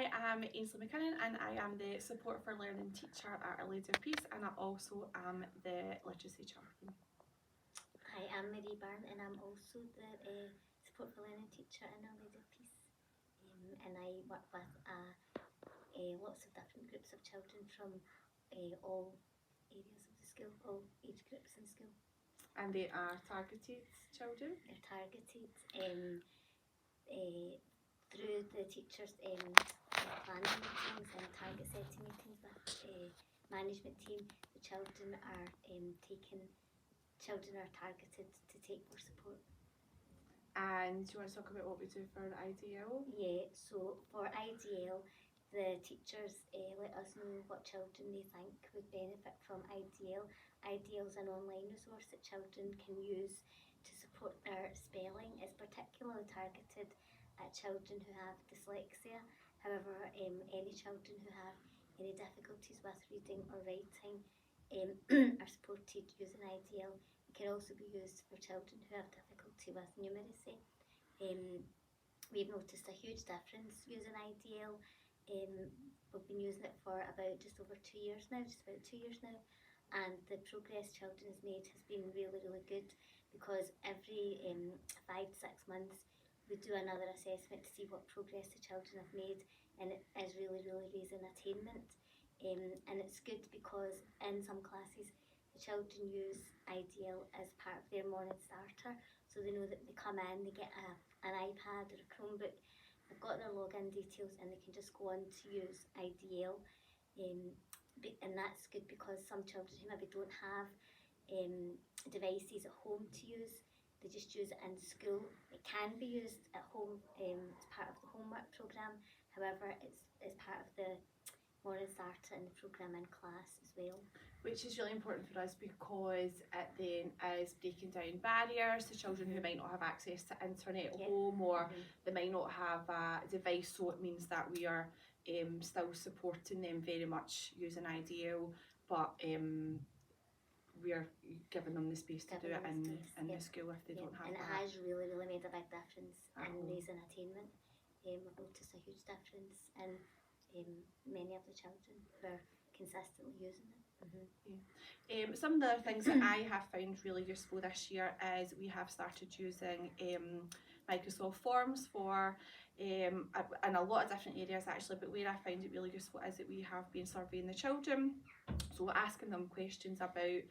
I am Ainsley Mackinnon and I am the Support for Learning teacher at Our Lady of Peace, and I also am the literacy champion. Hi, I'm Miss Byrne and I'm also the Support for Learning teacher in Our Lady of Peace, and I work with lots of different groups of children from all areas of the school, all age groups in school. And they are targeted children? They're targeted through the teachers' planning meetings and target setting meetings with management team. The children are targeted to take more support. And do you want to talk about what we do for IDL? Yeah, so for IDL, the teachers let us know what children they think would benefit from IDL. IDL is an online resource that children can use to support their spelling. It's particularly targeted at children who have dyslexia. However, any children who have any difficulties with reading or writing are supported using IDL. It can also be used for children who have difficulty with numeracy. We've noticed a huge difference using IDL. We've been using it for about just about 2 years now, and the progress children has made has been really, really good, because every 5 to 6 months we do another assessment to see what progress the children have made, and it is really, really raising attainment. And it's good because in some classes the children use IDL as part of their morning starter, so they know that they come in, they get an iPad or a Chromebook, they've got their login details and they can just go on to use IDL. And that's good because some children who maybe don't have devices at home to use, they just use it in school. It can be used at home as part of the homework programme. However, it's part of the morning starter and the programme in class as well. Which is really important for us because it then is breaking down barriers to children who might not have access to internet at home, or they might not have a device, so it means that we are still supporting them very much using IDL, but we are giving them the space to do it in the school if they don't have and that. And it has really, really made a big difference in raising attainment. We've noticed a huge difference in many of the children who are consistently using it. Some of the other things that I have found really useful this year is we have started using Microsoft Forms for in a lot of different areas actually, but where I find it really useful is that we have been surveying the children, so asking them questions about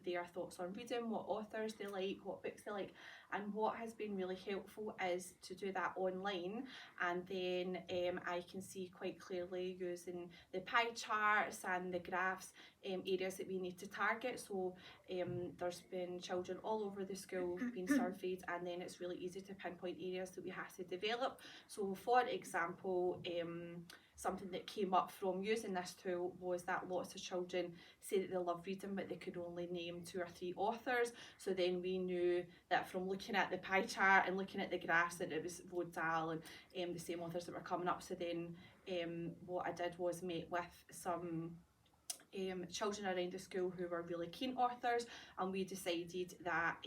their thoughts on reading, what authors they like, what books they like, and what has been really helpful is to do that online, and then I can see quite clearly using the pie charts and the graphs areas that we need to target. So there's been children all over the school being surveyed, and then it's really easy to pinpoint areas that we have to develop. So for example, something that came up from using this tool was that lots of children say that they love reading but they could only name 2 or 3 authors. So then we knew that from looking at the pie chart and looking at the graphs that it was Roald Dahl and the same authors that were coming up. So then what I did was met with some children around the school who were really keen authors, and we decided that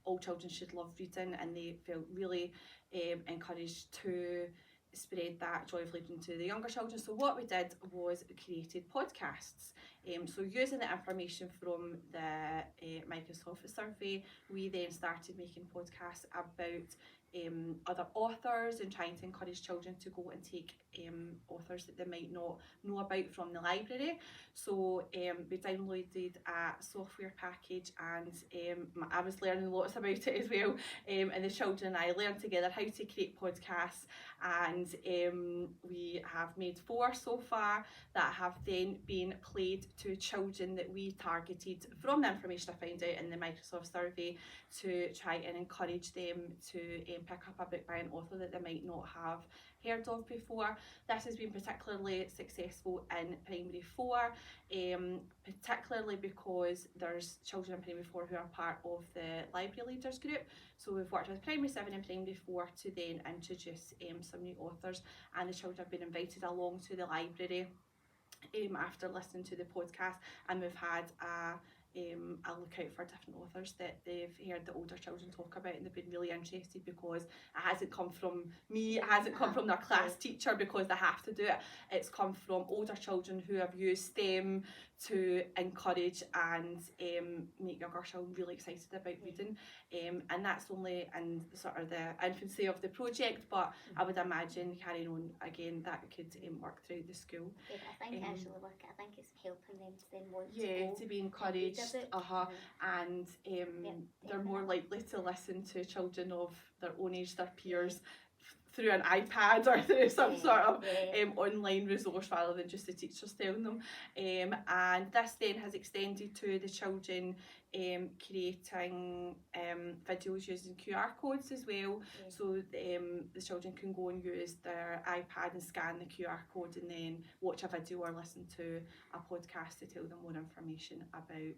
all children should love reading, and they felt really encouraged to spread that joy of reading to the younger children. So what we did was created podcasts. So using the information from the Microsoft survey, we then started making podcasts about other authors and trying to encourage children to go and take authors that they might not know about from the library. So we downloaded a software package, and I was learning lots about it as well, and the children and I learned together how to create podcasts, and we have made 4 so far that have then been played to children that we targeted from the information I found out in the Microsoft survey to try and encourage them to pick up a book by an author that they might not have heard of before. This has been particularly successful in primary 4, particularly because there's children in primary 4 who are part of the library leaders group. So we've worked with primary 7 and primary 4 to then introduce some new authors, and the children have been invited along to the library after listening to the podcast, and we've had I look out for different authors that they've heard the older children talk about and they've been really interested, because it hasn't come from me, it hasn't come from their class teacher because they have to do it. It's come from older children who have used STEM to encourage and make younger children really excited about reading. And that's only in sort of the infancy of the project, but I would imagine carrying on again that could work through the school. Yeah, but I think actually I think it's helping them to then want to be encouraged, and they're more likely to listen to children of their own age, their peers, through an iPad or through some sort of online resource rather than just the teachers telling them. And this then has extended to the children creating videos using QR codes as well. So the children can go and use their iPad and scan the QR code and then watch a video or listen to a podcast to tell them more information about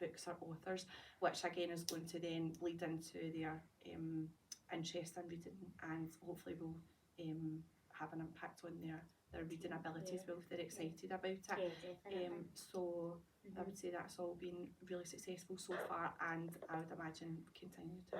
books or authors, which again is going to then lead into their interest in reading, and hopefully will have an impact on their reading ability as well if they're excited about it. So I would say that's all been really successful so far, and I would imagine continue to.